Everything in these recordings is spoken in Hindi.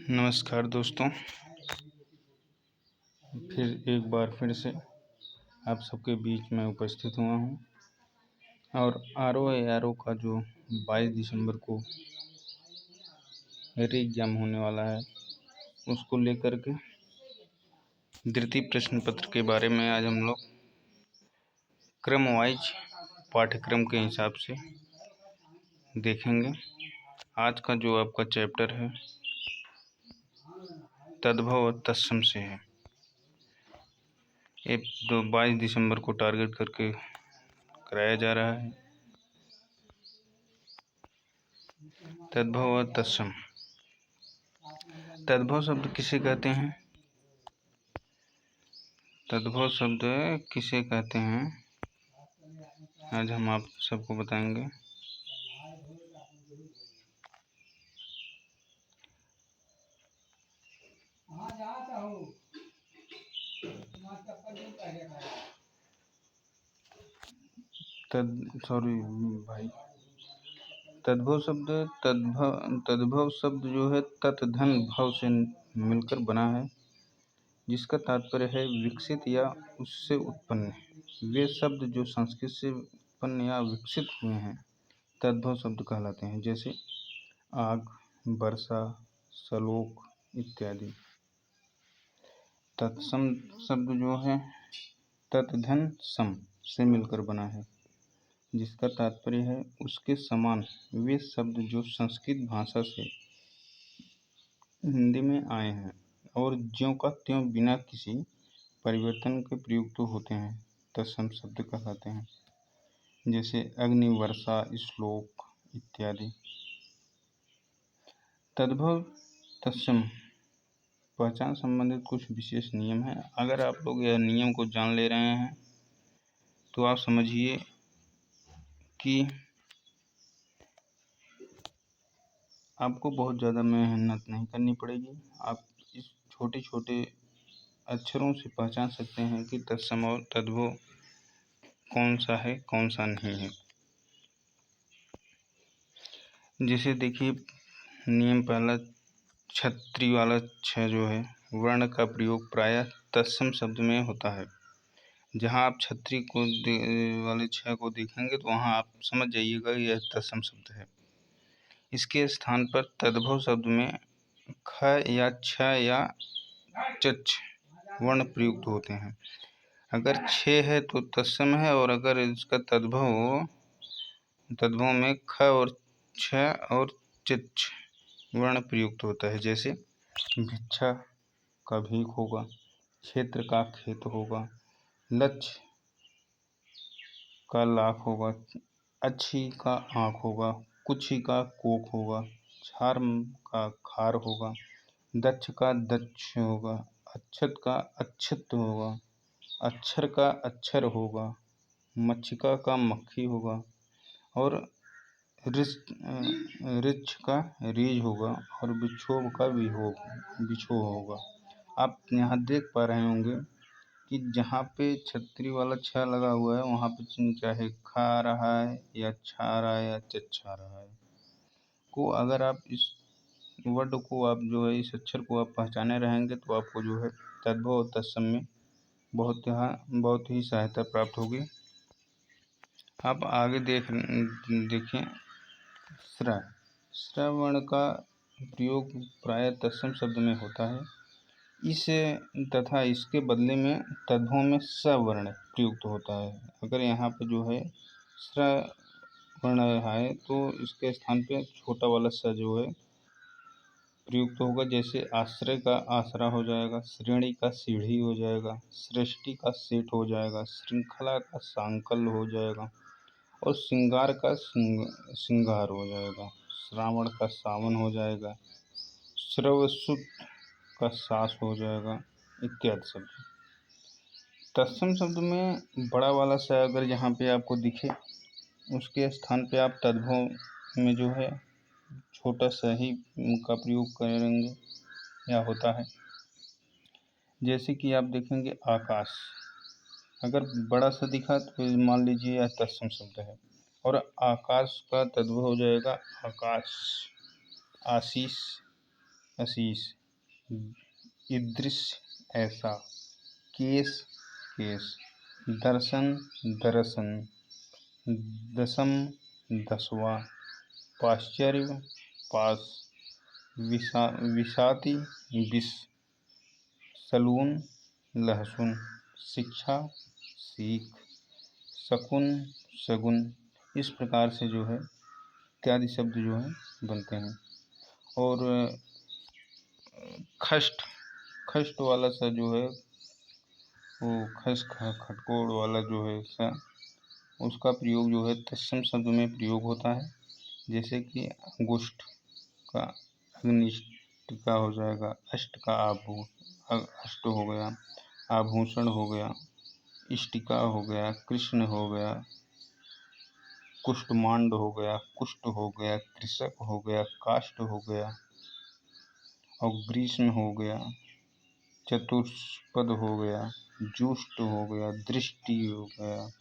नमस्कार दोस्तों, फिर एक बार फिर से आप सबके बीच में उपस्थित हुआ हूँ और RO का जो 22 दिसंबर को री एग्जाम होने वाला है उसको लेकर के द्वितीय प्रश्न पत्र के बारे में आज हम लोग क्रम वाइज पाठ्यक्रम के हिसाब से देखेंगे। आज का जो आपका चैप्टर है तद्भव और तत्सम से है। ये 22 दिसंबर को टारगेट करके कराया जा रहा है। तद्भव और तत्सम। तद्भव शब्द किसे कहते हैं? तद्भव शब्द किसे कहते हैं आज हम आप सबको बताएंगे। तद्भव शब्द जो है तत् धन भव से मिलकर बना है, जिसका तात्पर्य है विकसित या उससे उत्पन्न। वे शब्द जो संस्कृत से उत्पन्न या विकसित हुए हैं तद्भव शब्द कहलाते हैं, जैसे आग, वर्षा, सलोक इत्यादि। तत्सम शब्द जो है तत्धन सम से मिलकर बना है, जिसका तात्पर्य है उसके समान। वे शब्द जो संस्कृत भाषा से हिंदी में आए हैं और ज्यों का त्यों बिना किसी परिवर्तन के प्रयुक्त होते हैं तत्सम शब्द कहलाते हैं, जैसे अग्नि, वर्षा, श्लोक इत्यादि। तद्भव तत्सम पहचान संबंधित कुछ विशेष नियम हैं। अगर आप लोग यह नियम को जान ले रहे हैं तो आप समझिए कि आपको बहुत ज़्यादा मेहनत नहीं करनी पड़ेगी। आप इस छोटे छोटे अक्षरों से पहचान सकते हैं कि तत्सम और तद्भव कौन सा है कौन सा नहीं है। जैसे देखिए, नियम पहला, छत्री वाला छ जो है वर्ण का प्रयोग प्रायः तत्सम शब्द में होता है। जहाँ आप छत्री को वाले छ को देखेंगे तो वहाँ आप समझ जाइएगा यह तत्सम शब्द है। इसके स्थान पर तद्भव शब्द में ख या छ या चच वर्ण प्रयुक्त होते हैं। अगर छ है तो तत्सम है, और अगर इसका तद्भव में ख और छ और चच वर्ण प्रयुक्त होता है। जैसे भिक्षा का भीख होगा, क्षेत्र का खेत होगा, लक्ष्य का लाख होगा, अच्छी का आँख होगा, कुछी का कोक होगा, क्षार का खार होगा, दक्ष का दक्ष होगा, अक्षत का अक्षत होगा, अक्षर का अक्षर होगा, मक्षिका का मक्खी होगा, और ऋक्ष का रीज होगा, और विक्षोभ का विक्षोभ होगा। आप यहाँ देख पा रहे होंगे कि जहाँ पे छतरी वाला छ लगा हुआ है वहाँ पे चाहे खा रहा है या छा रहा है या चच्छा रहा है को, अगर आप इस वर्ड को आप जो है इस अक्षर को आप पहचाने रहेंगे तो आपको जो है तद्भव और तत्सम में बहुत ही सहायता प्राप्त होगी। आप आगे देखें, स्र वर्ण का प्रयोग प्रायः तत्सम शब्द में होता है। इसे तथा इसके बदले में तद्भव में स वर्ण प्रयुक्त होता है। अगर यहाँ पे जो है स्र वर्ण है तो इसके स्थान पे छोटा वाला स जो है प्रयुक्त होगा। जैसे आश्रय का आसरा हो जाएगा, श्रेणी का सीढ़ी हो जाएगा, सृष्टि का सेठ हो जाएगा, श्रृंखला का सांकल हो जाएगा, और श्रृंगार का श्रृंगार हो जाएगा, श्रावण का सावन हो जाएगा, श्रवसुत का सास हो जाएगा इत्यादि शब्द। तत्सम शब्द में बड़ा वाला स अगर यहाँ पे आपको दिखे उसके स्थान पे आप तद्भव में जो है छोटा सा ही का प्रयोग करेंगे या होता है। जैसे कि आप देखेंगे आकाश, अगर बड़ा सा दिखा तो मान लीजिए यह तत्सम शब्द है। और आकाश का तद्भव हो जाएगा आकाश, आशीष, आशीष, ईदृश ऐसा, केस, केस, दर्शन, दर्शन, दशम, दसवां, पाश्चर्य, पास, विषाति, विष, सलून, लहसुन, शिक्षा, सीख, शकुन, शगुन। इस प्रकार से जो है इत्यादि शब्द जो है बनते हैं। और खष्ट, खष्ट वाला सा जो है वो खस खटकोड़ वाला जो है सा, उसका प्रयोग जो है तत्सम शब्द में प्रयोग होता है। जैसे कि अंगुष्ठ का अग्निष्ट का हो जाएगा, अष्ट का अष्ट हो गया, आभूषण हो गया, इष्टिका हो गया, कृष्ण हो गया, कुष्ठमांड हो गया, कुष्ठ हो गया, कृषक हो गया, काष्ठ हो गया, और ग्रीष्म हो गया, चतुष्पद हो गया, जुष्ट हो गया, दृष्टि हो गया,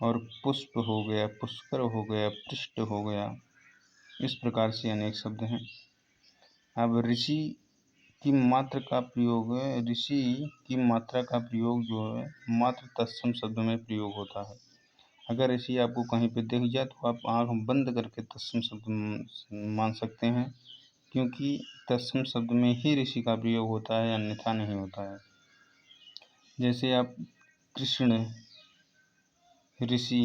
और पुष्प हो गया, पुष्कर हो गया, पृष्ठ हो गया। इस प्रकार से अनेक शब्द हैं। अब ऋषि की मात्र का प्रयोग है, ऋषि की मात्रा का प्रयोग जो है मात्र तत्सम शब्द में प्रयोग होता है। अगर ऋषि आपको कहीं पे दिख जाए तो आप आंख बंद करके तत्सम शब्द मान सकते हैं, क्योंकि तत्सम शब्द में ही ऋषि का प्रयोग होता है, अन्यथा नहीं होता है। जैसे आप कृष्ण, ऋषि,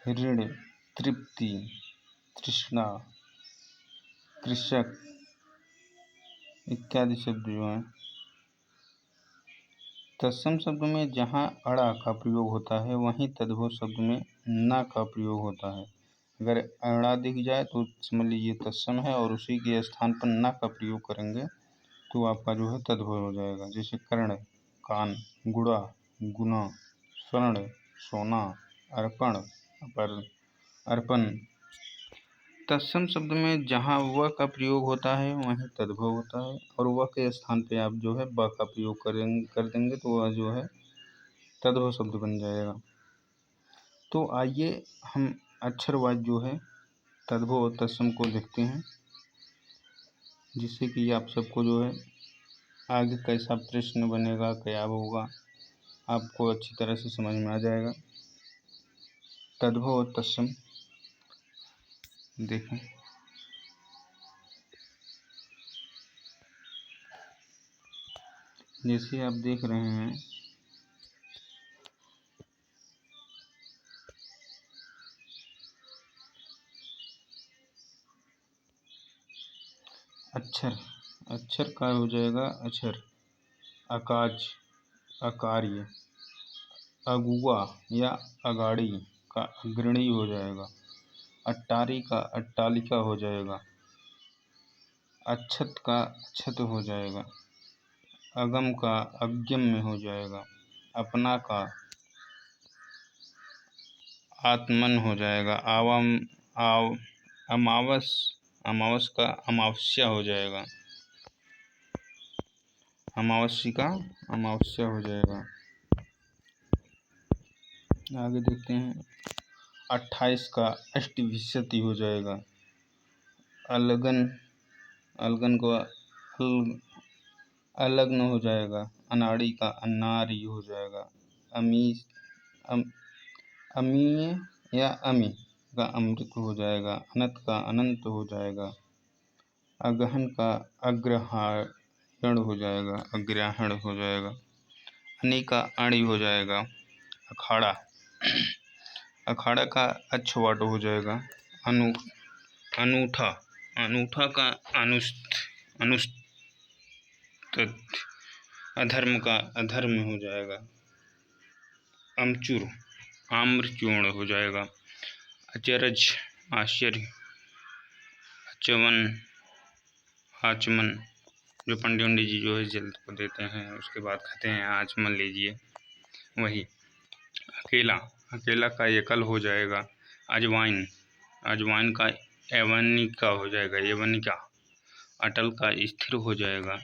ऋण, तृप्ति, तृष्णा, कृषक इत्यादि शब्द जो हैं तत्सम शब्द में जहाँ अड़ा का प्रयोग होता है वहीं तद्भव शब्द में ना का प्रयोग होता है। अगर अड़ा दिख जाए तो समझ लीजिए तत्सम है, और उसी के स्थान पर ना का प्रयोग करेंगे तो आपका जो है तद्भव हो जाएगा। जैसे कर्ण, कान, गुड़ा, गुना, स्वर्ण, सोना, अर्पण, अपर, अर्पण। तत्सम शब्द में जहाँ व का प्रयोग होता है वहीं तद्भव होता है, और व के स्थान पे आप जो है ब का प्रयोग कर देंगे तो वह जो है तद्भव शब्द बन जाएगा। तो आइए हम अक्षरवाद जो है तद्भव और तत्सम को देखते हैं, जिससे कि आप सबको जो है आगे कैसा प्रश्न बनेगा, क्या होगा, आपको अच्छी तरह से समझ में आ जाएगा। तद्भव और तत्सम देखें। जैसे आप देख रहे हैं अक्षर, अक्षर का हो जाएगा अक्षर, अकाज, अकार्य, अगुआ या अगाड़ी का अग्रणी हो जाएगा, अट्टारी का अट्टालिका हो जाएगा, अक्षत का अक्षत हो जाएगा, अगम का अगम्य हो जाएगा, अपना का आत्मन हो जाएगा, अमावस, अमावस का अमावस्या हो जाएगा, अमावस्या का अमावस्या हो जाएगा। आगे देखते हैं 28 का अष्टविंशति हो जाएगा, अलगन, अलगन को अलग्न हो जाएगा, अनाड़ी का अनारी हो जाएगा, अमीय या अमी का अमृत हो जाएगा, अनंत का अनंत हो जाएगा, अगहन का अग्रहायण हो जाएगा, अग्रहण हो जाएगा, अनि का अणि हो जाएगा, अखाड़ा, अखाड़ा का अक्षवाट हो जाएगा, अनूठा, अनूठा का अनुष्ठ, अधर्म का अधर्म हो जाएगा, अमचूर, आम्रचूर्ण हो जाएगा, अचरज, आश्चर्य, अचवन, आचमन, जो पंडित जी जो है जल को देते हैं उसके बाद कहते हैं आचमन लीजिए, वही। अकेला, अकेला का एकल हो जाएगा, अजवाइन, अजवाइन का एवनिका हो जाएगा, एवनिका, अटल का स्थिर हो जाएगा,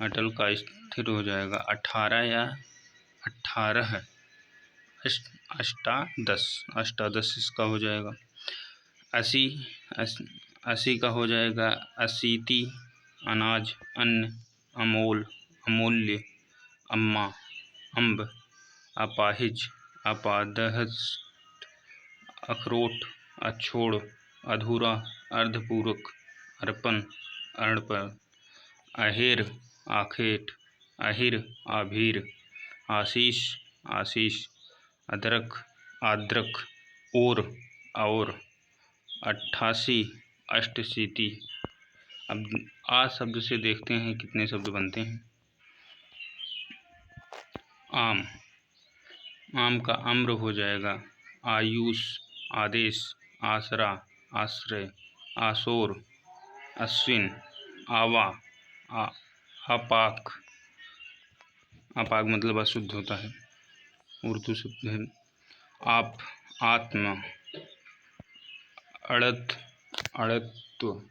अटल का स्थिर हो जाएगा, 18 या 18, अष्टादश, अष्टादश इसका हो जाएगा। 80, 80 का हो जाएगा अशीति, अनाज, अन्न, अमोल, अमूल्य, अम्मा, अम्ब, अपाहिज, अपादहस, अखरोट, अछोड़, अधूरा, अर्धपूरक, अर्पण, अर्पण, अहेर, आखेट, अहिर, आभीर, आशीष, आशीष, अदरक, आद्रक, और, और, 88, अष्टशीति। अब आ शब्द से देखते हैं कितने शब्द बनते हैं। आम, आम का अम्र हो जाएगा। आयुष, आदेश, आसरा, आश्रय, आसोर, अश्विन, आवा, अपाक, अपाक मतलब अशुद्ध होता है, उर्दू शब्द है। आप, आत्मा, अड़त, अड़त्व,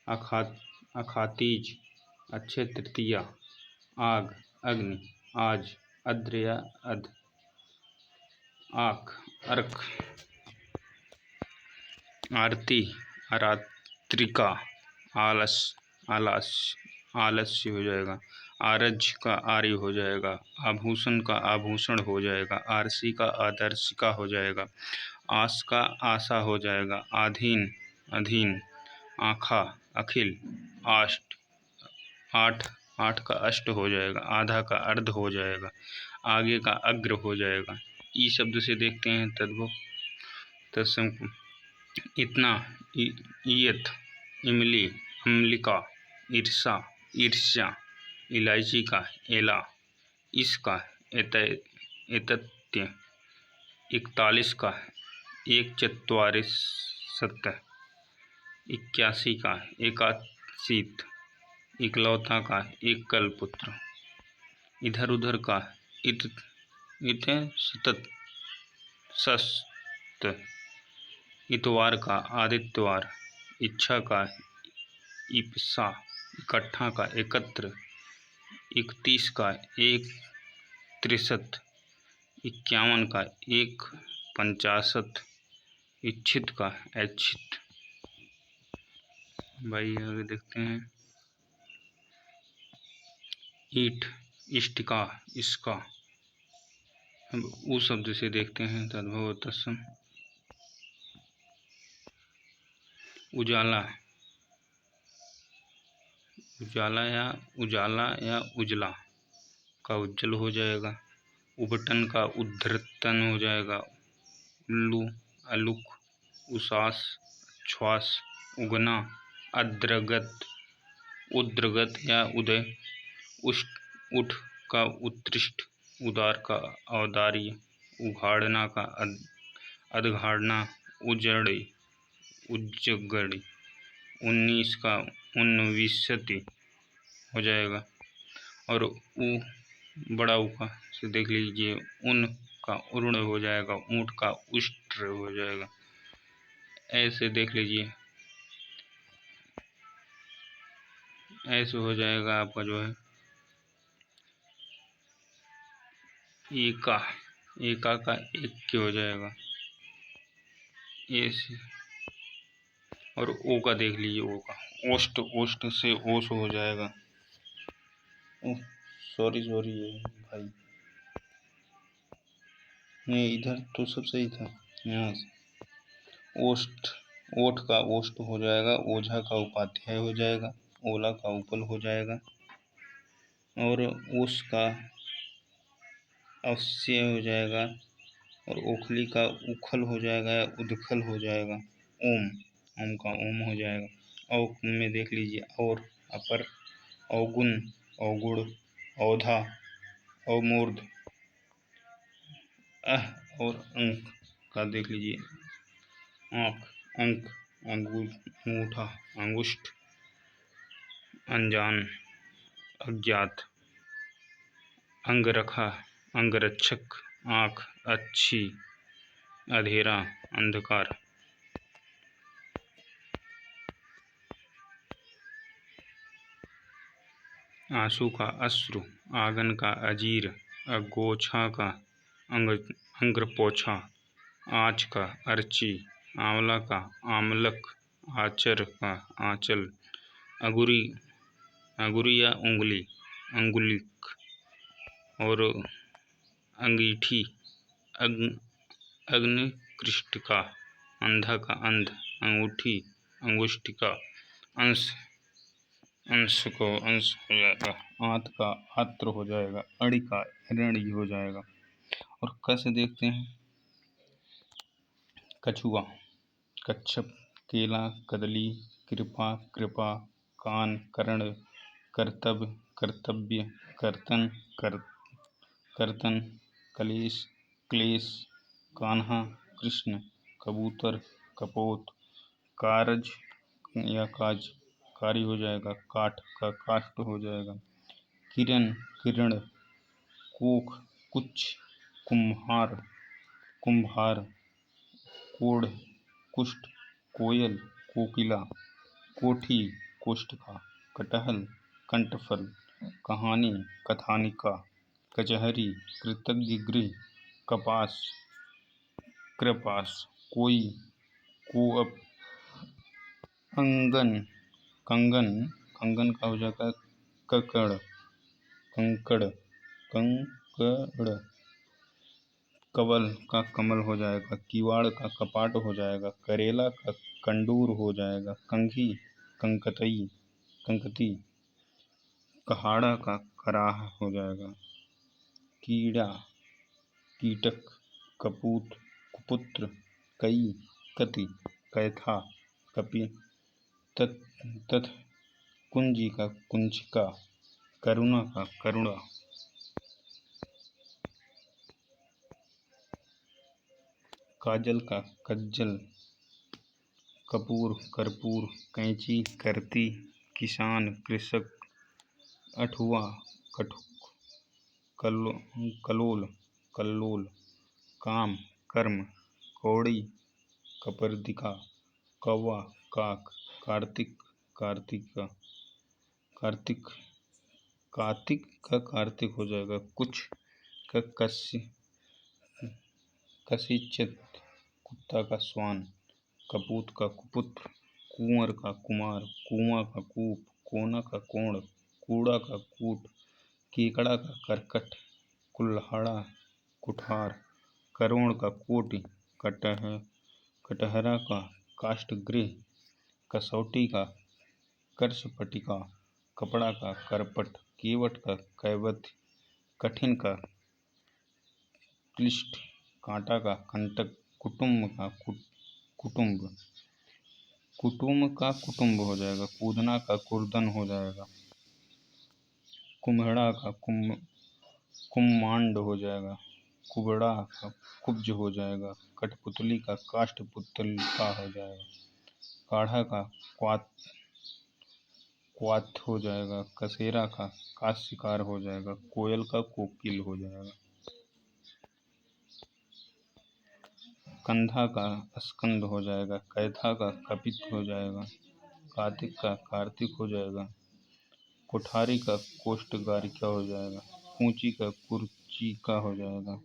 अखातीज, अक्षय तृतीया, आग, अग्नि, आज, अद्र या अध, आक, अर्क, आरती, अरात्रिका, आलस, आलस्य, आलस्य हो जाएगा। आरज का आर्य हो जाएगा। आभूषण का आभूषण हो जाएगा। आरसी का आदर्शिका हो जाएगा। आस का आशा हो जाएगा। आधीन, अधीन, आखा, अखिल, आष्ट, आठ, आठ का अष्ट हो जाएगा। आधा का अर्ध हो जाएगा। आगे का अग्र हो जाएगा। ई शब्द से देखते हैं तद्भव तत्सम को। इतना, इयत, इमली, अम्लिका, ईर्षा, ईर्ष्या, इलायची का एला, इसका एतत्य, 41 का 1/44, 81 का एकादशीत, इकलौता का एक कलपुत्र, इधर उधर का इत, इत सतत, सस्त, इतवार का आदित्यवार, इच्छा का इप्सा, इकट्ठा का एकत्र, 31 का 1/63, 51 का 1/50, इच्छित का ऐच्छित। भाई आगे देखते हैं। ईट, इष्टिका, इसका। अब उ शब्द से देखते हैं तद्भव तत्सम। उजाला, उजाला या उजला का उज्जवल हो जाएगा। उबटन का उद्धृतन हो जाएगा। उल्लू, अलुक, उसास, श्वास, उगना, अद्रगत, उद्रगत या उदय। उठ का उत्कृष्ट, उदार का औदार्य, उघाड़ना का अधघाड़ना, उजड़ी, उज्जगड़ी। 19 का उन्विष्यति हो जाएगा। और उ, बड़ा ऊ का से देख लीजिए। उन का उर्ण हो जाएगा। ऊँट का उष्ट्र हो जाएगा। ऐसे देख लीजिए, ऐसे हो जाएगा आपका जो है एका, एका का एक हो जाएगा ऐसे। और ओ का देख लीजिए, ओ का ओष्ट, ओष्ट से ओस हो जाएगा। सॉरी भाई, नहीं इधर तो सब सही था। यहाँ से ओष्ट, ओठ का ओष्ट हो जाएगा। ओझा का उपाध्याय हो जाएगा। ओला का उपल हो जाएगा। और ओस का अवश्य हो जाएगा। और ओखली का उखल हो जाएगा या उदखल हो जाएगा। ओम, ओम का ओम हो जाएगा। औ में देख लीजिए, और, अपर, अवगुण, अवगुण, औधा, अवमूर्ध, और अंक का देख लीजिए। आँख, अंक, अंगूठा, अंगुष्ठ, अनजान, अज्ञात, अंगरखा, अंगरक्षक, आँख, अच्छी, अंधेरा, अंधकार। आंसू का अश्रु, आंगन का अजीर, अगोछा का अंग्रपोछा, आँच का अर्ची, आंवला का आमलक, आचर का आंचल, अंगुरी या उंगली अंगुलिक, और अंगीठी अग्निकृष्टिका, अंधा का अंध, अंगूठी अंगुष्टिका, अंश को अंश हो जाएगा, आंत का आत्र हो जाएगा, अणि का ऋणी हो जाएगा। और क से देखते हैं, कछुआ, कच्छप, केला, कदली, कृपा, कृपा, कान, कर्ण, कर्तव्य, कर्तव्य, कर्तन, कर्तन, कलेश, क्लेश, कान्हा, कृष्ण, कबूतर, कपोत, कारज या काज, कारी हो जाएगा, काठ का काष्ठ हो जाएगा, किरण, किरण, कोख, कुछ, कुम्हार, कुम्भार, कोढ़, कुष्ठ, कोयल, कोकिला, कोठी, कोष्ठिका, कटहल, कंठफल, कहानी, कथानिका, कचहरी, कृतज्ञ गृह, कपास, कृपास, कोई, कोअप, अंगन, कंगन, कंगन का हो जाएगा ककड़, कंकड़, कंकड़, कवल का कमल हो जाएगा, किवाड़ का कपाट हो जाएगा, करेला का कंडूर हो जाएगा, कंघी, कंकतई, कंकती, कहाड़ा का कराह हो जाएगा, कीड़ा, कीटक, कपूत, कुपुत्र, कई, कति, कैथा, कपि, तथ, कुंजी का कुंजिका, करुणा का करुणा, काजल का कज्जल, कपूर, कर्पूर, कैंची, करती, किसान, कृषक, अठुआ, कठुक, कलोल, कल्लोल, काम, कर्म, कौड़ी, कपर्दिका, कौवा, काक, कार्तिक, कार्तिका, कार्तिक, कार्तिक का कार्तिक हो जाएगा, कुछ का कसीचत, कुत्ता का स्वान, कपूत का कुपुत्र, कुंवर का कुमार, कुआं का कूप, कोना का कोण, कूड़ा का कूट, केकड़ा का करकट, कुल्हाड़ा, कुठार, करोड़ का कोटि, कटहरा का काष्ठगृह, कसौटी का कर्षपटिका, कपड़ा का करपट, केवट का कैवत, कठिन का क्लिष्ट, कांटा का कंटक, कुटुम्ब का कुटुम्ब, कुटुम्ब का कुटुम्ब हो जाएगा, कूदना का कुर्दन हो जाएगा, कुम्हड़ा का कुम्मांड हो जाएगा, कुबड़ा का कुब्ज हो जाएगा, कठपुतली का काष्ठपुतलिका हो जाएगा, काढ़ा का क्वाथ हो जाएगा, कसेरा का काश्यकार हो जाएगा, कोयल का कोकिल हो जाएगा, कंधा का स्कंद हो जाएगा, कैथा का कपित हो जाएगा, कार्तिक का कार्तिक हो जाएगा, कोठारी का कोष्ठगारिका हो जाएगा, कूची का कुर्चिका हो जाएगा,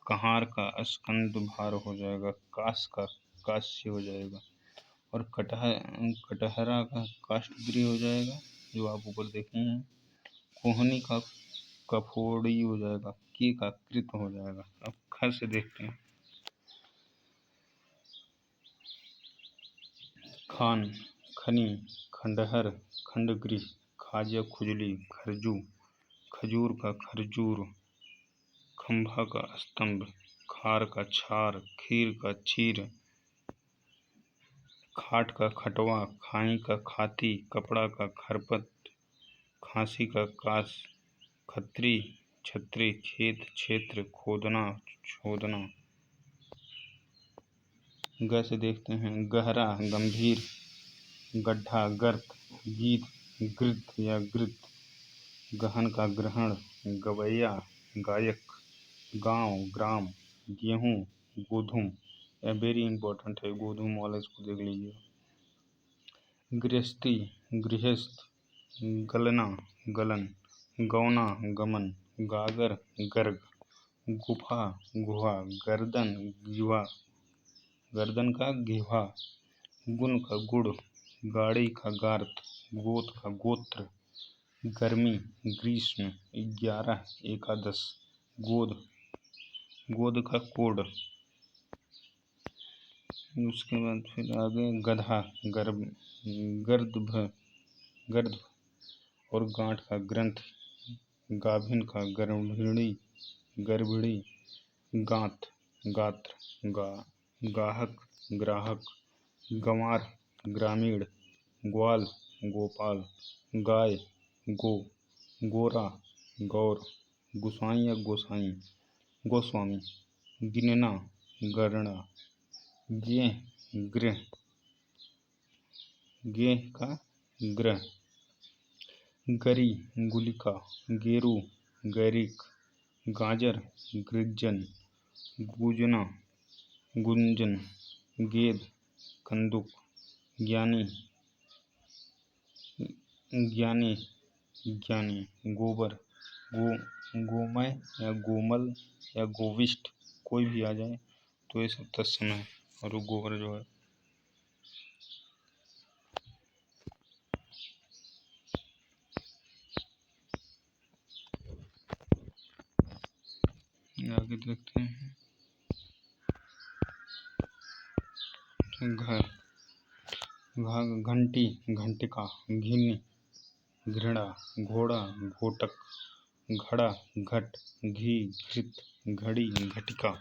कहार का स्कंद भार हो जाएगा, काश का काश्य हो जाएगा, और कटहरा का काष्ठगृह हो जाएगा, जो आप ऊपर देखे हैं, कोहनी का कफोड़ी हो जाएगा, की का कृत हो जाएगा। अब ख से देखते हैं, खान, खनी, खंडहर, खंडगृह, खाजा, खुजली, खरजू, खजूर का खरजूर, खंभा का स्तंभ, खार का छार, खीर का छीर, खाट का खटवा, खाई का खाती, कपड़ा का खरपत, खांसी का कास, खत्री, छत्री, खेत, क्षेत्र, खोदना, छोदना। ग से देखते हैं, गहरा, गंभीर, गड्ढा, गर्त, गीत, गृत या गृत, गहन का ग्रहण, गवैया, गायक, गांव, ग्राम, गेहूं, गोधुम, यह वेरी इंपॉर्टेंट है, गोधुम वाला इसको देख लीजिए, गृहस्थी, गृहस्थ, गलना, गलन, गौना, गमन, गागर, गर्ग, गुफा गुहा, गर्दन युवा, गर्दन का घेवा, गुण का गुड़, गाड़ी का गार्थ, गोत का गोत्र, गर्मी ग्रीष्म, 11 एकादश, गोद गोद का कोड। उसके बाद फिर आगे गधा गर्भ गर्द और गांठ का ग्रंथ, गाभिन का गर्भिणी, गांत गात्र, गाहक ग्राहक, गंवार ग्रामीण, ग्वाल गोपाल, गाय गो, गोरा गौर, गुसाई या गोसाई गोस्वामी, गिनना गणना, गेह गृह, गेह का ग्रह, गरी गुलिका, गेरू गैरिक, गाजर गृजन, गुंजन, गेद कंदुक, ज्ञानी ज्ञानी, गोबर गोमय या गोमल या गोविष्ट, कोई भी आ जाए तो ये सब तत्सम है। और वो गोबर जो है आगे देखते हैं। घंटी घंटिका, घिन घृणा, घोड़ा घोटक, घड़ा घट, घी घृत, घड़ी घटिका।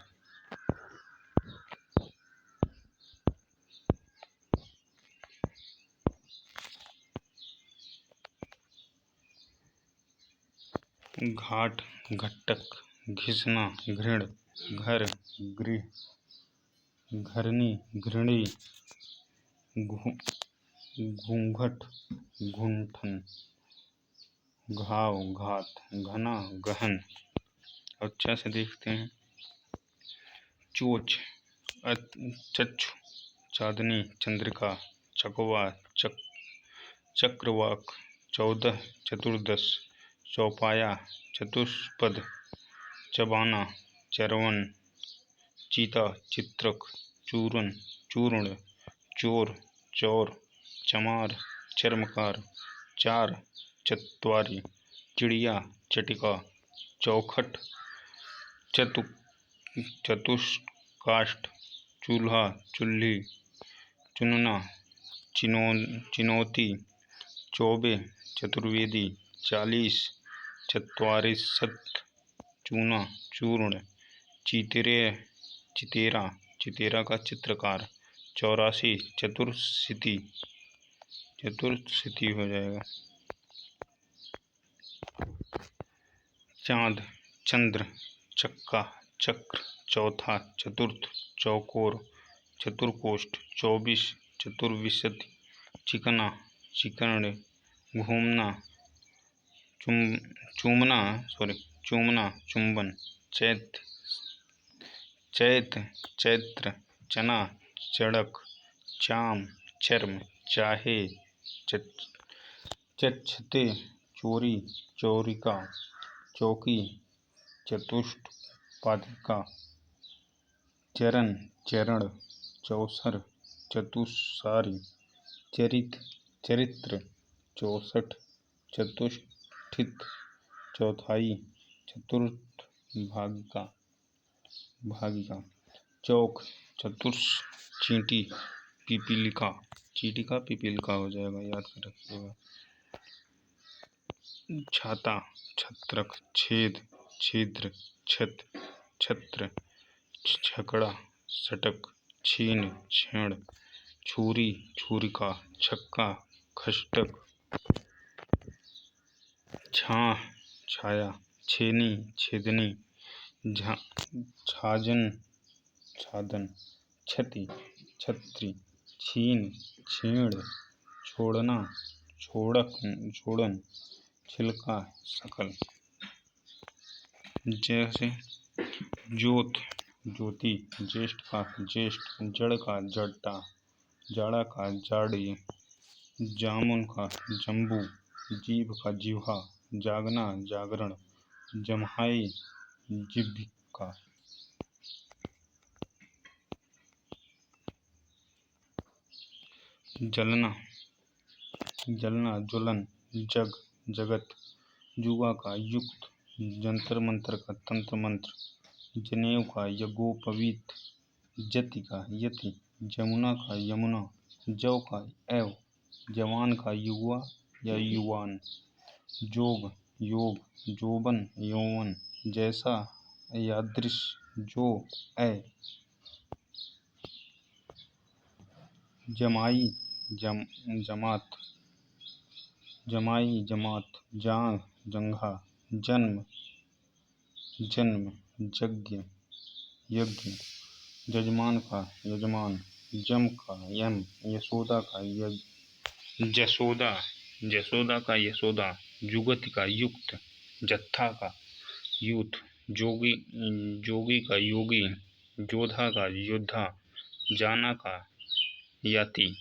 घाट घटक, घिसना घृण, घर गृह, घरनी घृणी, घूंघट घूंठन, घाव घात, घना गहन। अच्छा से देखते हैं। चोच चक्षु, चांदनी चंद्रिका, चकवा चक्रवाक, 14 चतुर्दश, चौपाया चतुष्पद, चबाना चरवन, चीता चित्रक, चूर्ण चोर चौर, चमार चर्मकार, चार चत्वारी, चिड़िया चटिका, चौखट चतुष्काष्ठ, चूल्हा चुल्ही, चुनना चिनौती, चौबे चतुर्वेदी, 40 चत्वारिशत, चूना चूर्ण, चितेरा का चित्रकार, 84 चतुर्सिति हो जाएगा। चांद चंद्र, चक्का चक्र, चौथा चतुर्थ, चौकोर, चतुर्कोष्ठ, 24 चतुर्विंशति, चिकना चिकर्ण, घूमना चूमना चुंबन, चैत्र, चना चड़क, चाम चर्म, चाहे चच्छते, चोरी चौरिका, चौकी चतुष्पादिका, चरण चरण, चौसर चतुस्सारी, चरित्र 64, चतुष्ठित, चौथाई, चतुर्थ भागिका, चौक चतुर्स, चींटी पीपीलिका हो जाएगा, याद कर रखिएगा। छाता छत्रक, छेद छिद्र, छत छत्र, छकड़ा सटक, छीन छेड़, छुरी छुरिका, छक्का खष्टक, छाह छाया, छेनी छेदनी, छादन, छति छत्री, छीन छीण, छोड़ना छोड़न, छिलका शकल। जैसे जोत ज्योति, ज्येष्ठ का ज्येष्ठ, जड़ का जड्डा, जाड़ा का जाड़ी, जामुन का जम्बू, जीभ का जिह्वा, जागना जागरण, जम्हाई जिह्विका। का। जलना, जलना, ज्वलन, जग, जगत, जुआ का युक्त, जंतर मंतर का तंत्र मंत्र, जनेऊ का यज्ञोपवीत, जति का यति, जमुना का यमुना, जौ का एव, जवान का युवा या युवान, जोग, योग, जोबन, यौवन, जैसा, यादृश, जो, ए, जमाई, जमात, जमाई, जमात, जांघ, जंघा, जन्म, जन्म, यज्ञ, यज्ञ, जजमान का यजमान, जम का यम, यशोदा का जसोदा, जसोदा का यशोदा, जुगत का युक्त, जत्था का यूथ, जोगी, जोगी का योगी, जोधा का योद्धा, जाना का याति।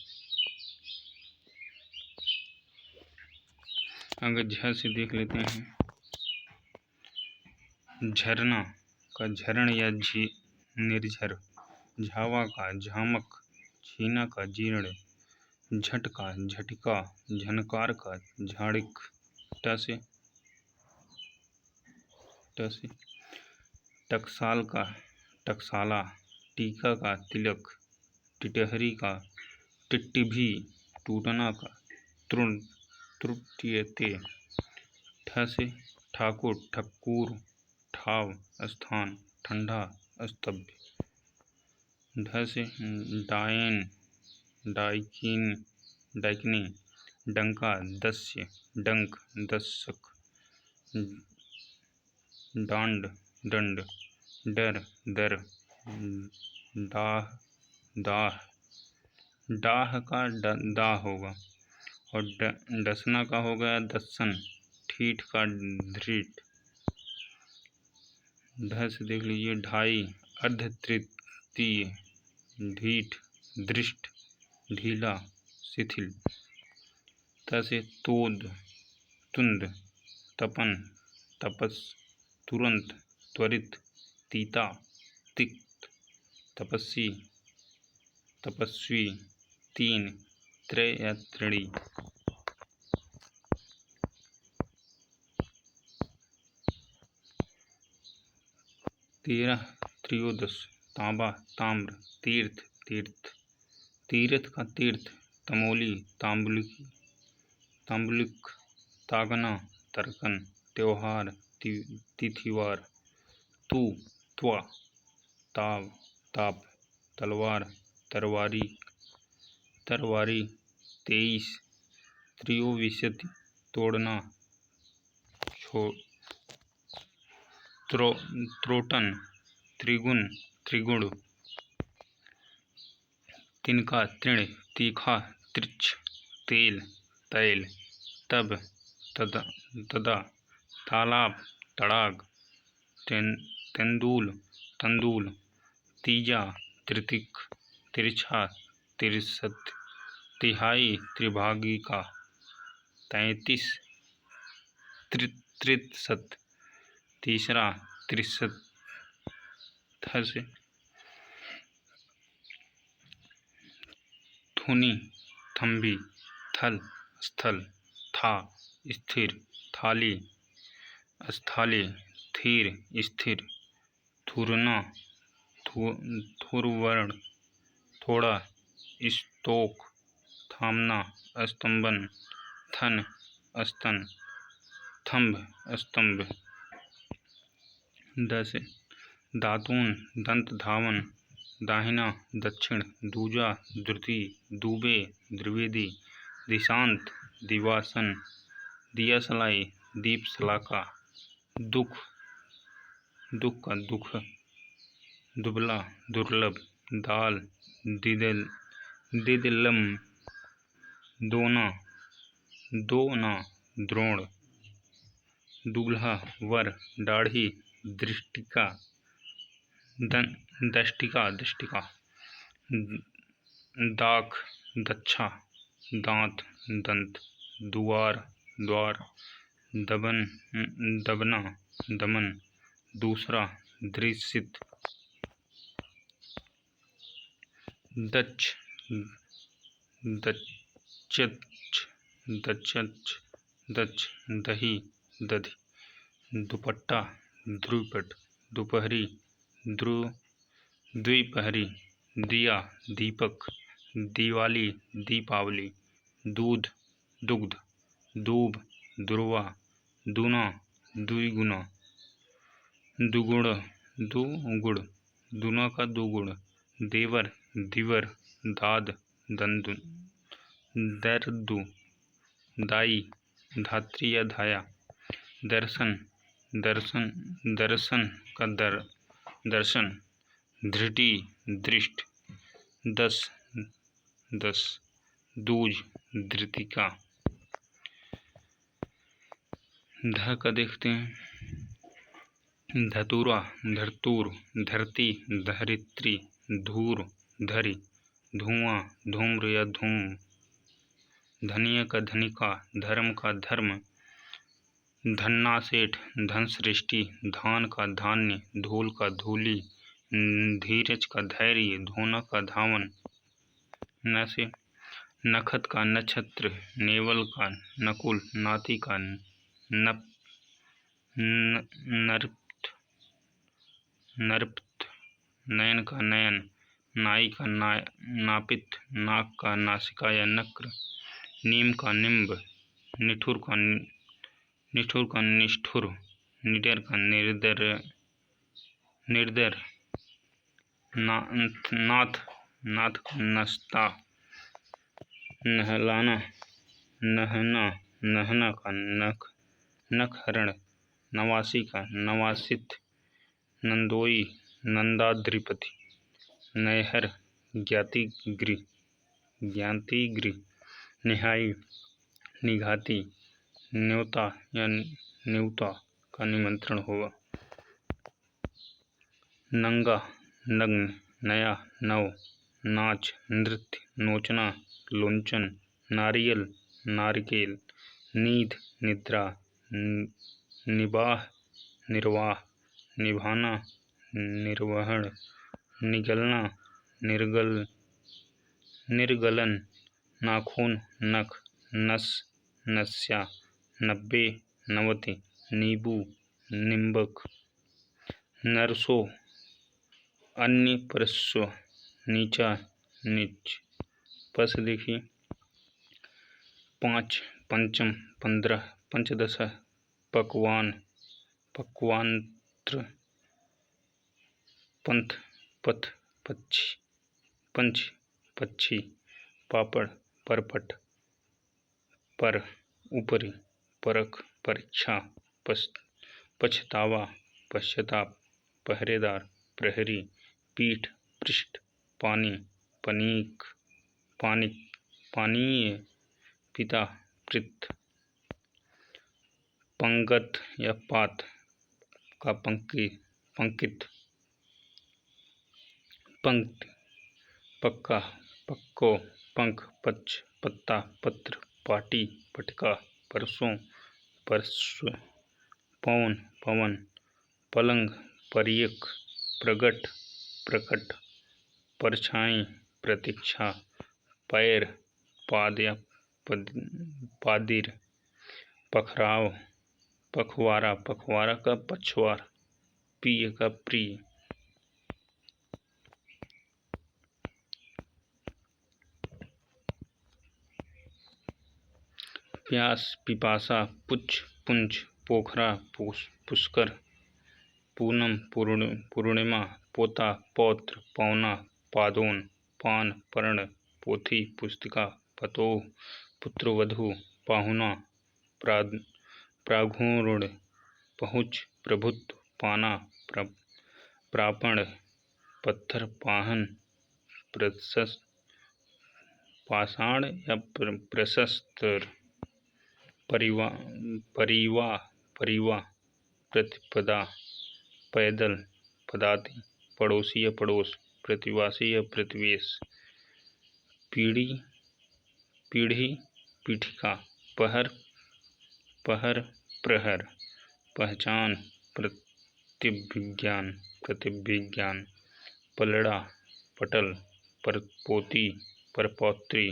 अगर झ से देख लेते हैं, झरना का झरण या निर्झर, झावा का झामक, छीना का जीर्ण, झट का झटका, झनकार का झाड़िक, ट से टकसाल का टकसाला, टीका का तिलक, टिटहरी का टिट्टिभी, टूटना का त्रुट्यते, ठ से ठाकुर, ठक्कूर, ठाव, स्थान, ठंडा, स्तब्ध, ढ से डायन, डाइकिनी, डंका, दस्य, डंक, दशक, डांड, दंड, डर, दर, डाह, दाह, डाह का दाह होगा, और डसना का हो गया दसन, ठीठ का धृट। ढ से देख लीजिए, ढाई, अर्ध तृतीय, ढीठ, दृष्ट, ढीला, शिथिल। त से तोद, तुंद, तपन, तपस, तुरंत, त्वरित, तीता, तिक्त, तपस्वी, तपस्वी, तीन, त्रय या त्रिणी। 13 त्रयोदश, तांबा, ताम्र, तीर्थ, तीर्थ, तीर्थ का तीर्थ, तमोली, तांबुलिकी, तांबुलिक, तागना, तर्कन, त्योहार, तिथिवार, तू, त्वा, ताव, ताप, तलवार, तरवारी, तरवारी, 23, त्रयोविंशति, तोड़ना, त्रोटन, त्रिगुण, त्रिगुण, तिनका, तृण, तीखा, त्रिछ, तेल, तैल, तब, तदा, तालाब, तड़ाग, तेंदुल, तंदूल, तीजा, त्रितिक, तिरछा, तिरसत, तिहाई, त्रिभागी का, 33, त्रिशत, तीसरा, त्रिशत। से थुनी, थम्बी, थल, स्थल, था, स्थिर, थाली, अस्थाली, थीर, स्थिर, थुरना, थुरवर्ण, थोड़ा, स्तोक, थामना, स्तंभन, थन, स्तन, थंब, स्तंभ। द से दातून, दंत, धावन, दाहिना, दक्षिण, दूजा, द्रुति, दूबे, द्विवेदी, दिशांत, दिवासन, दियासलाई, दीप सलाका, दुख, दुख का दुख, दुबला, दुर्लभ, दाल, दिदलम, दोना, दोना, द्रोण, दूल्हा, वर, दाढ़ी, दृष्टिका, दष्टिका, दृष्टिका, दाख, दच्छा, दांत, दंत, दुआर, द्वार, दबन, दबना, दमन, दूसरा, दृशित, दच्छ, दच्चच, दच्चच, दच्छ, दही, दधि, दुपट्टा, ध्रुपट, दोपहरी, द्विपहरी, दिया, दीपक, दिवाली, दीपावली, दूध, दुग्ध, दूब, दुर्वा, दूना, द्विगुना, दुगुण, दुगुण, दूना का दुगुण, देवर, दिवर, दाद, दंदु, दर्दु, दाई, धात्री या धाया, दर्शन, दर्शन, दर्शन का दर्शन, धृति, दृष्ट, दस, दस, दूज, धृतिका। ध का देखते हैं, धतुरा, धरतूर, धरती, धरित्री, धूर, धरी, धुआं, धूम्र या धूम, धनिया का धनिका, धर्म का धर्म, धन्नासेठ, धन सृष्टि, धान का धान्य, धूल का धूली, धीरज का धैर्य, धोना का धावन, न से नखत का नक्षत्र, नेवल का नकुल, नाती का नप, नरप्त, नयन का नयन, नाई का नापित, नाक का नासिका या नक्र, नीम का निम्ब, निठुर का निष्ठुर, निडर का निर्दर, नाथ का नस्ता, नहलाना, नहना का नखहरण, नवासी का नवासित, नंदोई, नंदाद्रिपति, नैहर, ज्ञातिगृह, निहाई, निघाती, न्योता या न्योता का निमंत्रण होगा, नंगा, नग्न, नया, नव, नाच, नृत्य, नोचना, लोंचन, नारियल, नारिकेल, नींद, निद्रा, निबाह, निर्वाह, निभाना, निर्वहन, निगलना, निर्गलन, नाखून, नख, नस, नस्या, 90, 90, नींबू, निम्बक, नरसो, अन्य, परस्व, नीचा, नीच। पस देखिए, 5, पंचम, 15, पंचदश, पकवान, पक्वान्त्र, पंथ, पथ, पंच, पक्षी, पापड़, परपट, पर, ऊपरी, परख, परीक्षा, पछतावा, पश्चाताप, पहरेदार, प्रहरी, पीठ, पृष्ठ, पानी, पनीक, पानिक, पानीय, पिता, पृथ, पंगत या पात का पंकित, पंक्ति, पक्का, पक्को, पंख, पक्ष, पत्ता, पत्र, पाटी, पटका, परसों, परस्व, पवन, पवन, पलंग, परियक, प्रगट, प्रकट, परछाई, प्रतीक्षा, पैर, पाद या पादिर, पखराव, पखवारा, पखवारा का पछवार, प्रिय का प्रिय। प्यास, पिपासा, पुच्छ, पुंज, पोखरा, पुष्कर, पूनम, पूर्णिमा, पोता, पौत्र, पौना, पादोन, पान, पर्ण, पोथी, पुस्तिका, पतोह, पुत्रवधू, पाहुना, प्राघूर्ण, पहुँच, प्रभुत्व, पाना, प्रापण, पत्थर, पाहन, पाषाण या प्रशस्त्र, परिवा, प्रतिपदा, पैदल, पदाति, पड़ोसी या पड़ोस, प्रतिवासी या प्रतिवेश, पीढ़ी, पीठिका, पहर, प्रहर, पहचान, प्रतिविज्ञान, प्रतिभिज्ञान, पलड़ा, पटल, परपोती, परपौत्री,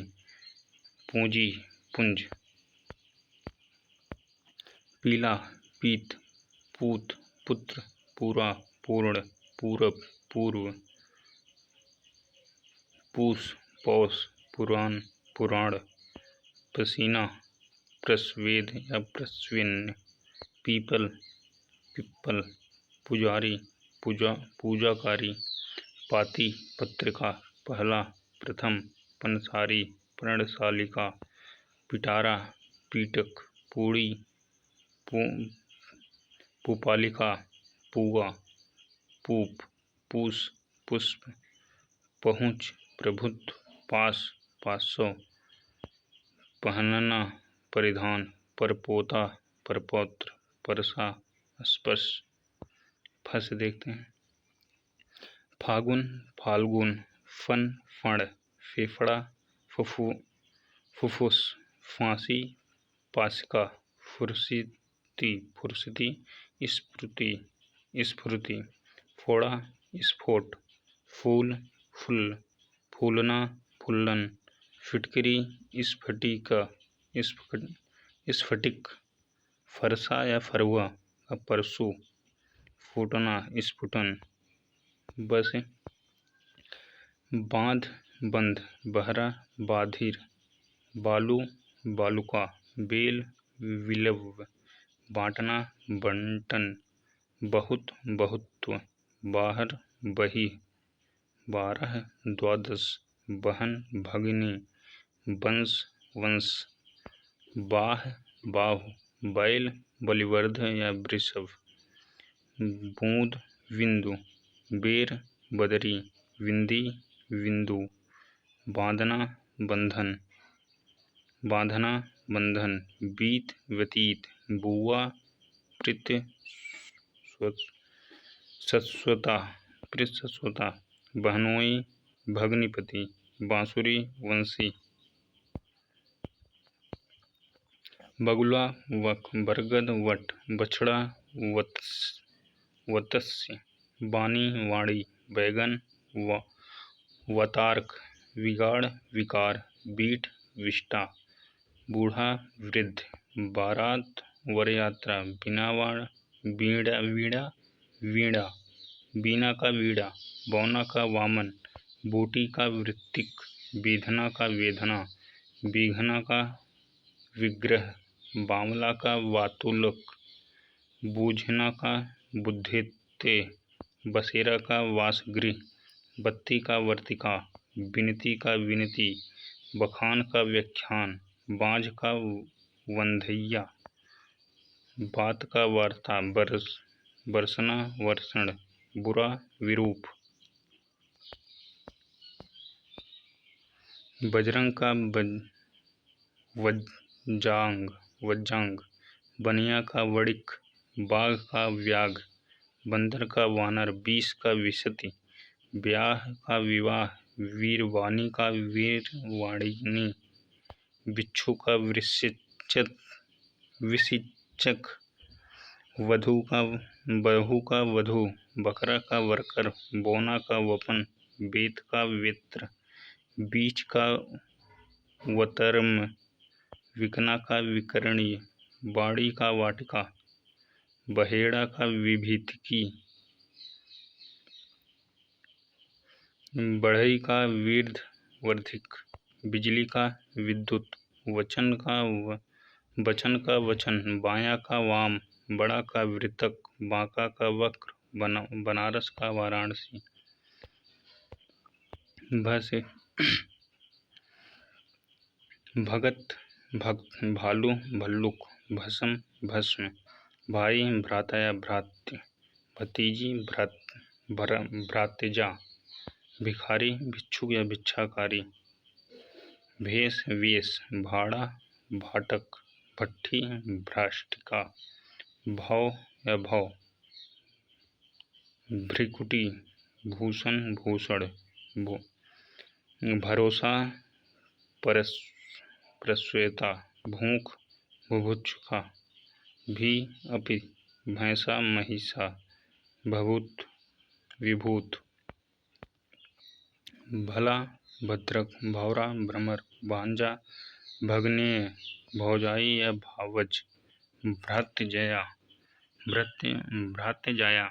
पूंजी, पुंज, पीला, पीत, पूत, पुत्र, पूरा, पूर्ण, पूरब, पूर्व, पूस, पौष, पुराण, पुराण, पसीना, प्रस्वेद या प्रस्विन, पीपल, पिप्पल, पुजारी, पूजाकारी, पाती, पत्रिका, पहला, प्रथम, पंसारी, पर्णशालिका, पिटारा, पीटक, पूड़ी, पुपालिका, पुआ, पूप, पूस, पुष्प, पहुँच, प्रभुत्व, पास, पासों, पहनना, परिधान, परपोता, परपौत्र, परसा, स्पर्श। फस देखते हैं। फागुन, फाल्गुन, फन, फण, फेफड़ा, फुफुस, फांसी, पासिका, फुर्सती, फुर्सती, स्फूर्ति, फोड़ा, स्फोट, फूल, फुल, फूलना, फुल्लन, फिटकरी, स्फटिक, फरसा या फरुआ, परसू, फूटना, स्फुटन। बस बांध, बंध, बहरा, बाधिर, बालू, बालुका, बेल, विलव, बांटना, बंटन, बहुत, बहुत्व, बाहर, बही, बारह, द्वादश, बहन, भगिनी, वंश, वंश, बाह, बाहु, बैल, बलिवर्ध या वृषभ, बूंद, बिंदु, बेर, बदरी, विंदी, विंदु, बांधना, बंधन, बांधना, बंधन, बीत, व्यतीत, बुआ, प्रीत, सस्वता, बहनोई, भग्निपति, बांसुरी, वंशी, बगुला, वक, बरगद, वट, बछड़ा, वत्स्य, बानी, वाणी, बैगन, वतार्क, विगाड़, विकार, बीट, विष्टा, बूढ़ा, वृद्ध, बारात, वरयात्रा, बिनावाड़, वीणा, वीणा, बीना का वीड़ा, बौना का वामन, बूटी का वृत्तिक, बीधना का वेधना, बीघना का विग्रह, बावला का वातुलक, बूझना का बुद्धेत्ते, बसेरा का वासगृह, बत्ती का वर्तिका, विनती का विनती, बखान का व्याख्यान, बाँझ का वंधैया, बात का वार्ता, बरसना, वर्षण, बुरा, विरूप, बजरंग का वज्जांग, बनिया का वड़िक, बाघ का व्याघ, बंदर का वानर, बीस का विशति, ब्याह का विवाह, वीरवाणी का वीरवाणिनी, बिच्छू का विसिचक, बहू का वधू, बकरा का वर्कर, बोना का वपन, बेत का वेत्र, बीच का वतर्म, विकना का विकरणीय, बाड़ी का वाटिका, बहेड़ा का विभीतिकी, बढ़ई का वीर्ध वर्धिक, बिजली का विद्युत, बचन का वचन, बायां का वाम, बड़ा का वृतक, बांका का वक्र, बनारस का वाराणसी। भसे भगत, भक्त, भालू, भल्लुक, भस्म, भस्म, भाई, भ्राता या भ्रात्य, भतीजी, भ्रात्यजा, भिखारी, भिक्षुक या भिक्षाकारी, भेष, वेश, भाड़ा, भाटक, भट्ठी, भ्राष्टिका, भव या भव, भ्रिकुटी, भूषण, भूषण, भरोसा, प्रस्वेता, भूख, बुभुक्षिका, भी, अपि, भैंसा, महिषा, भभूत, विभूत, भला, भद्रक, भौरा, भ्रमर, भांजा, भगनेय, भौजाई या भावज, भ्रातृजया, भ्रातृजाया,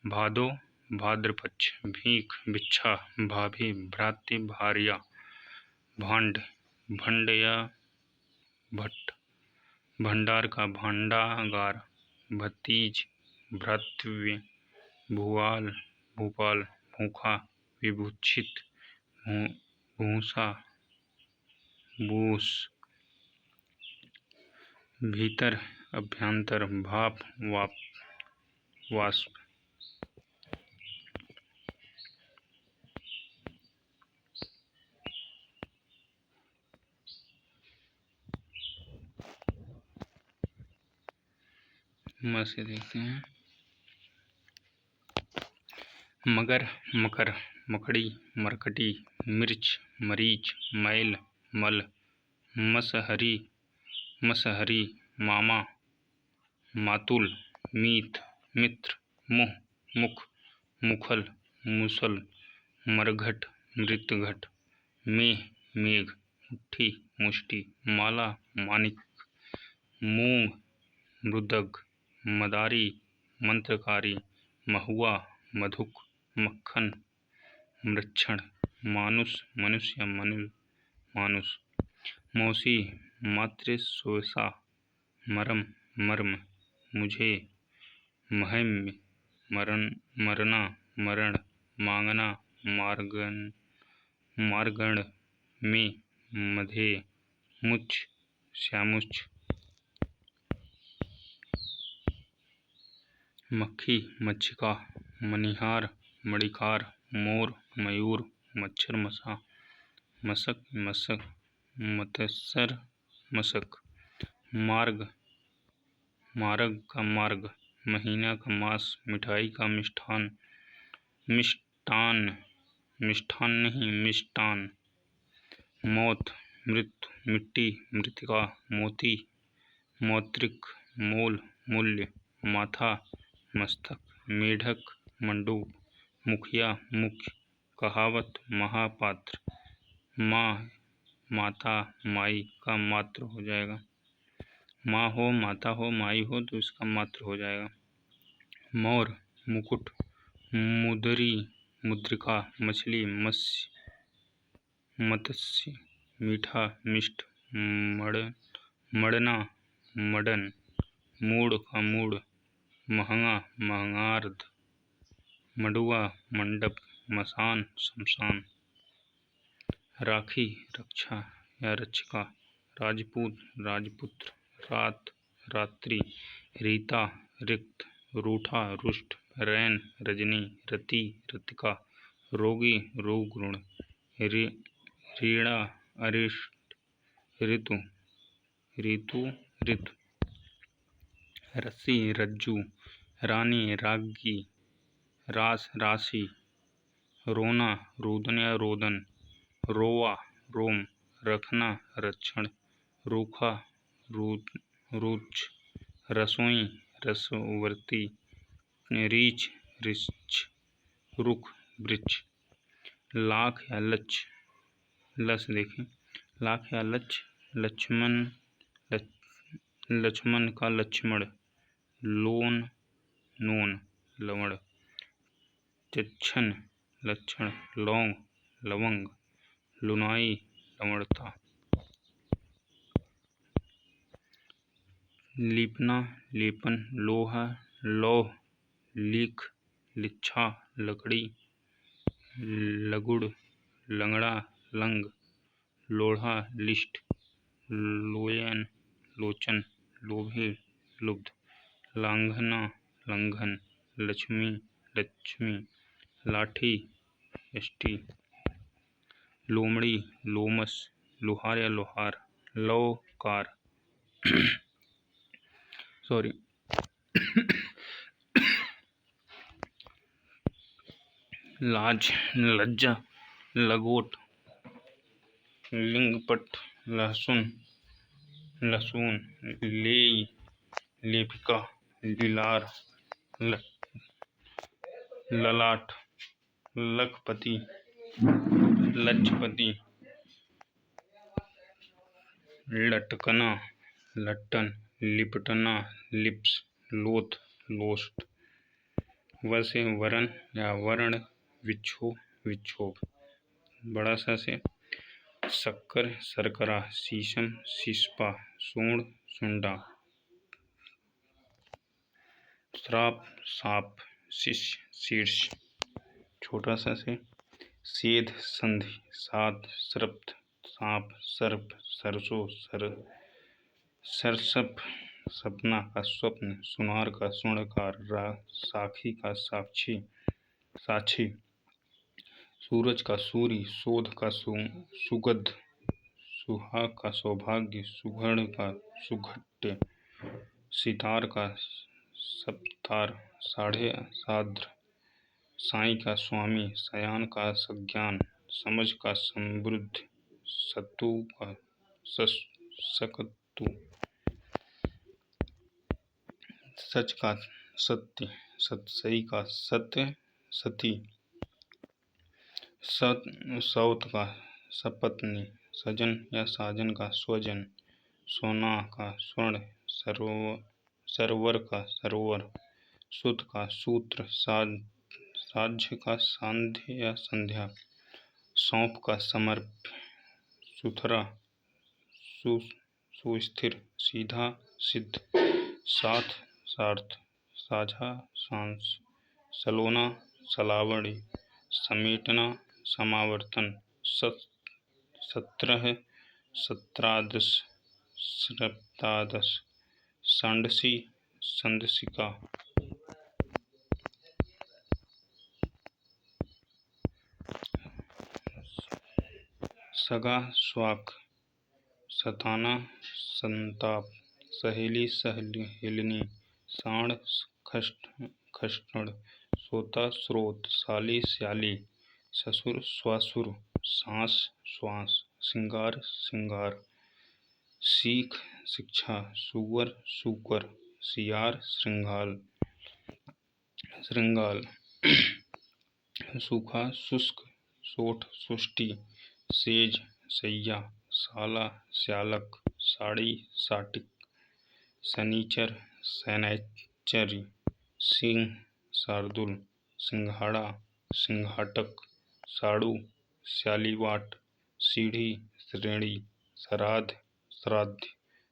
भादो, भाद्रपक्ष, भीख, भिक्षा, भाभी, भ्रातृ, भार्या, भांड, भंड या भट्ट, भंडार का भांडागार, भतीज, भ्रातृव्य, भूआल, भूपाल, भूखा, विभूषित, भूसा, बूस, भीतर, अभ्यंतर, भाप, वाष्प। से देखते हैं। मगर, मकर, मकड़ी, मरकटी, मिर्च, मरीच, मैल, मल, मसहरी, मसहरी, मामा, मातुल, मीत, मित्र, मुह, मुख, मुखल, मुसल, मरघट, मृतघट, मेह, मेघ, मुट्ठी, मुष्टि, माला, मानिक, मूंग, मृदग, मदारी, मंत्रकारी, महुआ, मधुक, मक्खन, मृक्षण, मानुष, मनुष्य, मानुष, मौसी, मातृस्वसा, मरम, मर्म, मुझे, महम्य, मरना, मरण, मांगना, मार्गण, में, मधे, मुच, श्यामुच, मक्खी, मच्छिका, मनिहार, मणिकार, मोर, मयूर, मच्छर, मसा, मसक, मसक, मतसर, मसक, मार्ग, मार्ग का मार्ग, महीना का मास, मिठाई का मिष्ठान, मिष्टान, मिष्ठान नहीं मिष्टान, मौत, मृत्यु, मिट्टी, मृतिका, मोती, मौत्रिक, मोल, मूल्य, माथा, मस्तक, मेढक, मंडूक, मुखिया, मुख्य, कहावत, महापात्र, माँ, माता, माई का मात्र हो जाएगा। माँ हो, माता हो, माई हो तो इसका मात्र हो जाएगा। मोर, मुकुट, मुदरी, मुद्रिका, मछली, मत्स्य, मत्स्य, मीठा, मिष्ट, मड़ना, मडन, मूड का मूड, महंगा, महंगार्ध, मडुआ, मंडप, मसान, शमशान, राखी, रक्षा या रक्षिका, राजपूत, राजपुत्र, रात, रात्रि, रीता, रिक्त, रूठा, रुष्ट, रैन, रजनी, रति, रतिका, रोगी, रोग, ऋण, रीड़ा, अरिष्ट, ऋतु, ऋतु, ऋतु, रस्सी, रज्जू, रानी, राज्ञी, रास, राशि, रोना, रुदन या रोदन, रोवा, रोम, रखना, रक्षण, रूखा, रुच, रसोई, रसवर्ती, रीछ, रिछ, रुख, वृक्ष, लाख या लक्ष, लस देखें, लाख या लक्ष, लक्ष्मण, लक्ष्मण का लक्ष्मण, लोन, नोन, लवण, चच्छन, लक्षण, लौंग, लवंग, लुनाई, लवणता, लीपना, लेपन, लोहा, लौह, लीख, लिच्छा, लकड़ी, लगुड़, लंगड़ा, लंग, लोढ़ा, लिष्ट, लोयन, लोचन, लोभे, लुब्ध, लांघना, लंघन, लक्ष्मी, लक्ष्मी, लाठी, यष्टि, लोमड़ी, लोमस, लोहार या लोहार, लौकार सॉरी लाज, लज्जा, लगोट, लिंगपट, लहसुन, लहसुन, लेई, लेपिका, लिलार, ललाट, लखपति, लचपति, लटकना, लट्टन, लिपटना, लिप्स, लोथ, लोस्ट। व से वरण या वर्ण, विक्षोभ, विक्षोभ। बड़ा सा से शक्कर, शर्करा, शीशम, शिष्पा, सूंड, सुंडा। श्राप, साप, शिष्य, शीर्ष। छोटा सा से सेध, संधि, साध, श्रप्त, सांप, सर्प, सरसों, सरसप, सपना का स्वप्न, सुनार का स्वर्णकार, साखी का साक्षी, साक्षी। सूरज का सूरी, शोध का सुगध, सुहाग का सौभाग्य, सुघड़ का सुघट्य, सितार का सप्तार, साढ़े साद्र, साई का स्वामी, सयान का सज्ञान, समझ का समृद्ध, सत्तु का सकत्तु, सच का सत्य, सतसई का सत्य, सती। सौत का सपत्नी, सजन या साजन का स्वजन, सोना का स्वर्ण, सरवर का सरोवर, सुत का सूत्र, साध्य का सांध्य या संध्या, सौंप का समर्प्य, सुथरा, सुस्थिर, सीधा, सिद्ध, साथ, सार्थ, साझा, सांस, सलोना, सलावड़ी, समेटना, समावर्तन, सत्रह, सत्रादश, सप्तादश, सांडसी, संदसिका। सगा, स्वाक, सताना, संताप, सहेली, सहेलिनी, साण, खष्टण, सोता, स्रोत, साली, स्याली, ससुर, स्वासुर, सांस, श्वास, सिंगार, सिंगार, सीख, शिक्षा, सुअर, सूकर, सियार, श्रृंगाल, श्रृंगाल, सूखा, शुष्क, सोठ, सुष्टि, सेज, सैया, साला, स्यालक, साड़ी, साटिक, शनीचर, शनैचरी, सिंह, शार्दुल, सिंघाड़ा, सिंघाटक, साड़ू, स्यालीवाट, सीढ़ी, श्रेणी, श्राद्ध, श्राद्ध,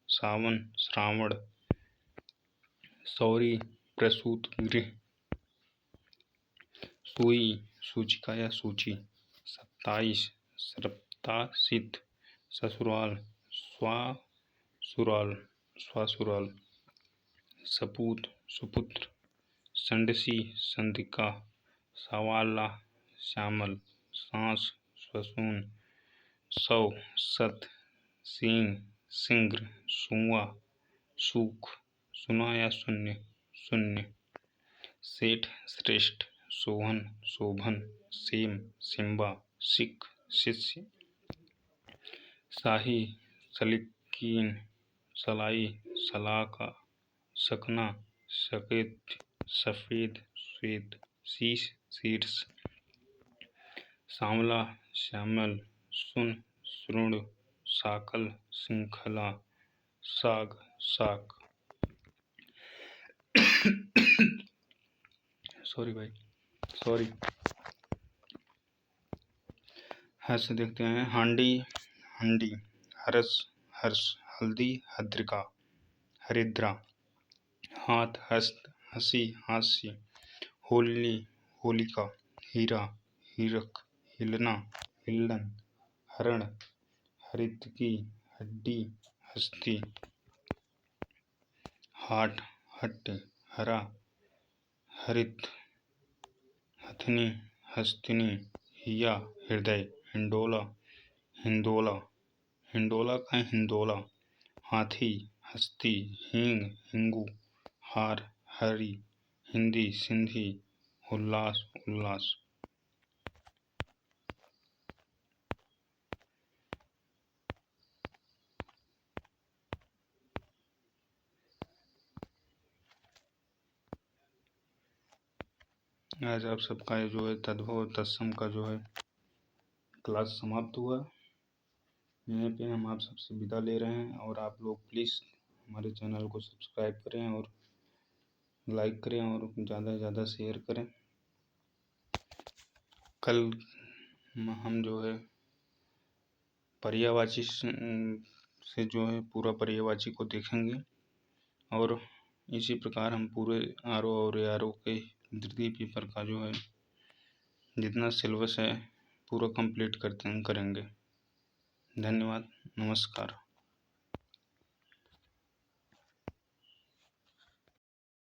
सावन, श्रावण, सौरी, प्रसूत गृह, सुई, सूचिका या सूची, 27, सप्तासित, ससुराल, स्वासुराल, सपूत, सुपुत्र, संडसी, संदिका, सवाला, श्यामल, सांस, स्वसून, सौ, सत, सींग, सिंग्र, सुआ, सूख, सुना या शून्य, शून्य, सेठ, श्रेष्ठ, सोहन, शोभन, सेम, सिम्बा, सिख, शिष्य, शाही, सलीकीन, सलाई, सलाका, सकना, सकेत, सफेद, श्वेत, शीश, शीर्ष, सांवला, श्यामल, सुन, श्रुण, साकल, श्रृंखला, साग, साक। सॉरी भाई, सॉरी। हर्ष देखते हैं। हांडी, हंडी, हर्ष, हर्ष, हल्दी, हद्रिका, हरिद्रा, हाथ, हस्त, हंसी, हास्य, होली, होलिका, हीरा, हीरक, हिलना, हिल्लन, हरण, हरितकी, हड्डी, हस्ती, हाट, हट्टे, हरा, हरित, हथनी, हस्तिनी, हिया, हृदय, हिंडोला, हिंदोला, हिंडोला का हिंदोला, हाथी, हस्ती, हींग, हिंगू, हार, हरी, हिंदी, सिंधी, उल्लास, उल्लास। आज आप सबका ये जो है तद्भव तत्सम का जो है क्लास समाप्त हुआ। यहीं पे हम आप सबसे विदा ले रहे हैं और आप लोग प्लीज़ हमारे चैनल को सब्सक्राइब करें और लाइक करें और ज़्यादा से ज़्यादा शेयर करें। कल हम जो है पर्यायवाची से जो है पूरा पर्यायवाची को देखेंगे और इसी प्रकार हम पूरे आर ओ और ARO के द्वितीय पेपर का जो है जितना सिलेबस है पूरा कंप्लीट करेंगे। धन्यवाद, नमस्कार।